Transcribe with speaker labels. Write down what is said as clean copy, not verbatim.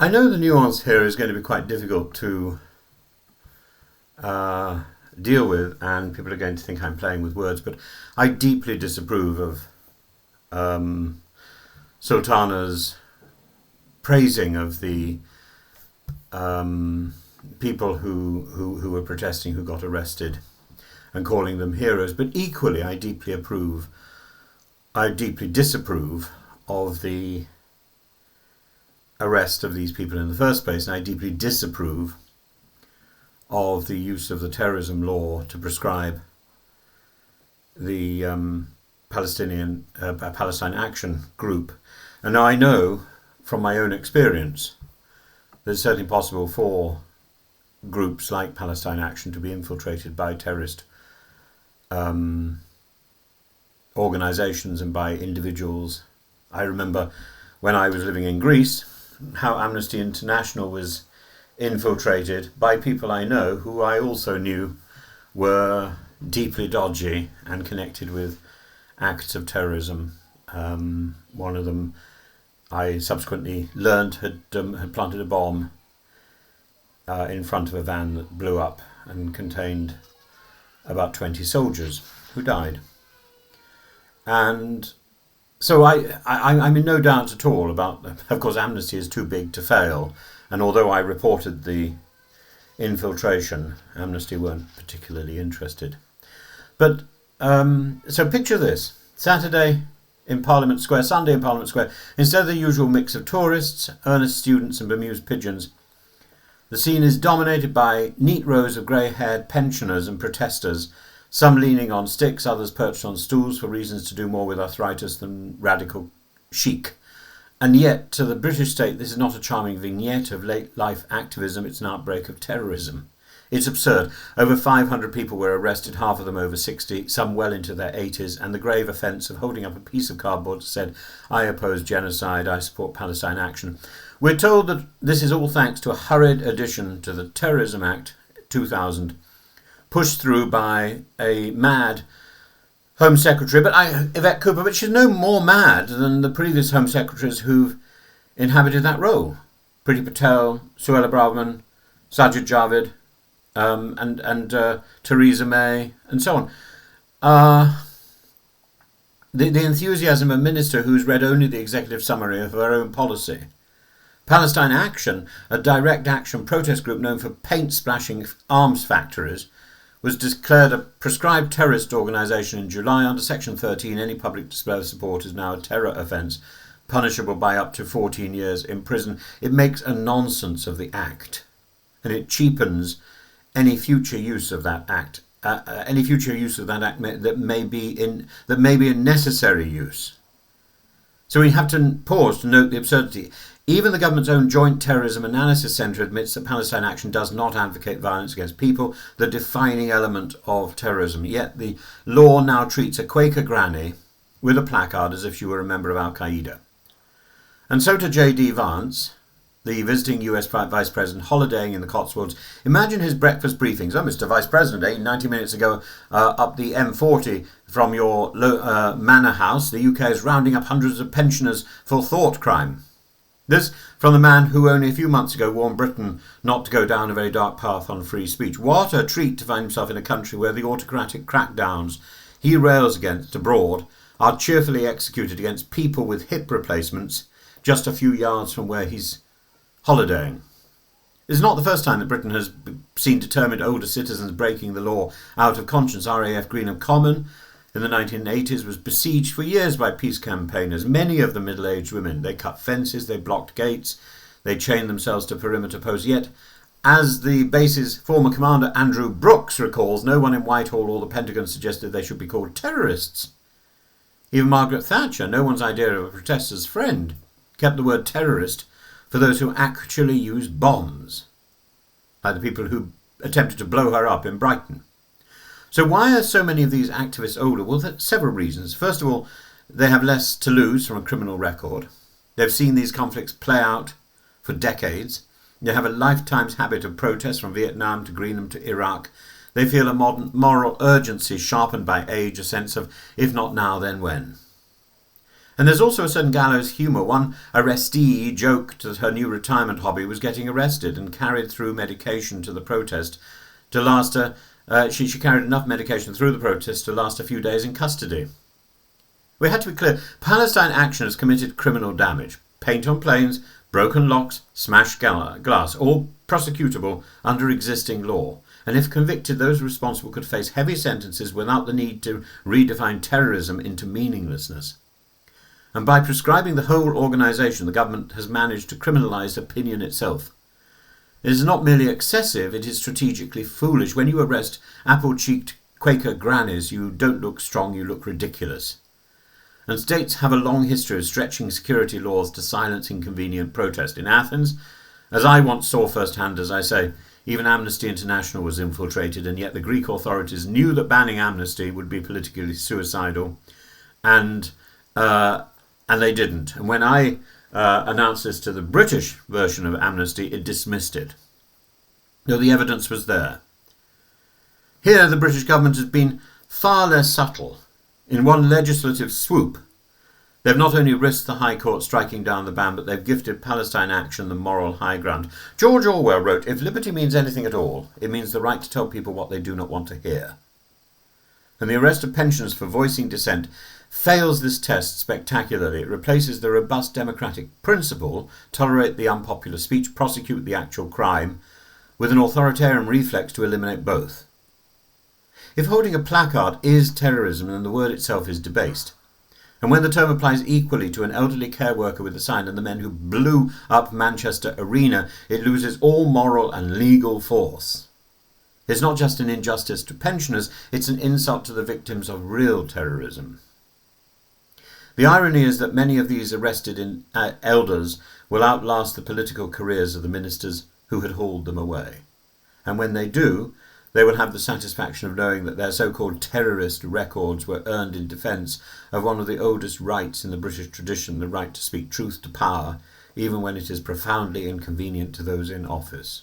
Speaker 1: I know the nuance here is going to be quite difficult to deal with, and people are going to think I'm playing with words, but I deeply disapprove of Sultana's praising of the people who were protesting, who got arrested, and calling them heroes. But equally, I deeply disapprove of the arrest of these people in the first place, and I deeply disapprove of the use of the terrorism law to prescribe the Palestine Action Group. And now I know from my own experience that it's certainly possible for groups like Palestine Action to be infiltrated by terrorist organisations and by individuals. I remember when I was living in Greece how Amnesty International was infiltrated by people I know who I also knew were deeply dodgy and connected with acts of terrorism. One of them I subsequently learned had planted a bomb in front of a van that blew up and contained about 20 soldiers who died. And so I'm in no doubt at all about, of course, Amnesty is too big to fail. And although I reported the infiltration, Amnesty weren't particularly interested. But so picture this: Saturday in Parliament Square, Sunday in Parliament Square. Instead of the usual mix of tourists, earnest students and bemused pigeons, the scene is dominated by neat rows of grey-haired pensioners and protesters, some leaning on sticks, others perched on stools for reasons to do more with arthritis than radical chic. And yet, to the British state, this is not a charming vignette of late-life activism, it's an outbreak of terrorism. It's absurd. Over 500 people were arrested, half of them over 60, some well into their 80s, and the grave offence of holding up a piece of cardboard said, "I oppose genocide, I support Palestine Action." We're told that this is all thanks to a hurried addition to the Terrorism Act 2000, pushed through by a mad Home Secretary, Yvette Cooper, but she's no more mad than the previous Home Secretaries who've inhabited that role. Priti Patel, Suella Braverman, Sajid Javid, and Theresa May, and so on. The enthusiasm of a minister who's read only the executive summary of her own policy. Palestine Action, a direct action protest group known for paint-splashing arms factories, was declared a prescribed terrorist organisation in July. Under Section 13, any public display of support is now a terror offence, punishable by up to 14 years in prison. It makes a nonsense of the act, and it cheapens any future use of that act. That may be a necessary use. So we have to pause to note the absurdity. Even the government's own Joint Terrorism Analysis Centre admits that Palestine Action does not advocate violence against people, the defining element of terrorism. Yet the law now treats a Quaker granny with a placard as if she were a member of Al-Qaeda. And so to J.D. Vance, the visiting US Vice President holidaying in the Cotswolds. Imagine his breakfast briefings. "Oh, Mr. Vice President, 90 minutes ago up the M40 from your manor house, the UK is rounding up hundreds of pensioners for thought crime." This from the man who only a few months ago warned Britain not to go down a very dark path on free speech. What a treat to find himself in a country where the autocratic crackdowns he rails against abroad are cheerfully executed against people with hip replacements just a few yards from where he's holidaying. It's not the first time that Britain has seen determined older citizens breaking the law out of conscience. RAF Greenham Common in the 1980s was besieged for years by peace campaigners, many of them middle-aged women. They cut fences, they blocked gates, they chained themselves to perimeter posts. Yet, as the base's former commander Andrew Brooks recalls, no one in Whitehall or the Pentagon suggested they should be called terrorists. Even Margaret Thatcher, no one's idea of a protester's friend, kept the word terrorist for those who actually used bombs, like the people who attempted to blow her up in Brighton. So why are so many of these activists older? Well, there's several reasons. First of all, they have less to lose from a criminal record. They've seen these conflicts play out for decades. They have a lifetime's habit of protest from Vietnam to Greenham to Iraq. They feel a modern moral urgency sharpened by age, a sense of, if not now, then when. And there's also a certain gallows humour. One arrestee joked that her new retirement hobby was getting arrested and carried through medication to the protest to last her. She carried enough medication through the protest to last a few days in custody. We had to be clear. Palestine Action has committed criminal damage. Paint on planes, broken locks, smashed glass, all prosecutable under existing law. And if convicted, those responsible could face heavy sentences without the need to redefine terrorism into meaninglessness. And by prescribing the whole organisation, the government has managed to criminalise opinion itself. It is not merely excessive, it is strategically foolish. When you arrest apple-cheeked Quaker grannies, you don't look strong, you look ridiculous. And states have a long history of stretching security laws to silence inconvenient protest. In Athens, as I once saw firsthand, as I say, even Amnesty International was infiltrated, and yet the Greek authorities knew that banning Amnesty would be politically suicidal, and they didn't. And when I announced this to the British version of Amnesty, it dismissed it, though the evidence was there. Here, the British government has been far less subtle. In one legislative swoop, they've not only risked the High Court striking down the ban, but they've gifted Palestine Action the moral high ground. George Orwell wrote, "If liberty means anything at all, it means the right to tell people what they do not want to hear." And the arrest of pensioners for voicing dissent fails this test spectacularly. It replaces the robust democratic principle, tolerate the unpopular speech, prosecute the actual crime, with an authoritarian reflex to eliminate both. If holding a placard is terrorism, then the word itself is debased. And when the term applies equally to an elderly care worker with a sign and the men who blew up Manchester Arena, it loses all moral and legal force. It's not just an injustice to pensioners, it's an insult to the victims of real terrorism. The irony is that many of these arrested elders will outlast the political careers of the ministers who had hauled them away. And when they do, they will have the satisfaction of knowing that their so-called terrorist records were earned in defence of one of the oldest rights in the British tradition, the right to speak truth to power, even when it is profoundly inconvenient to those in office.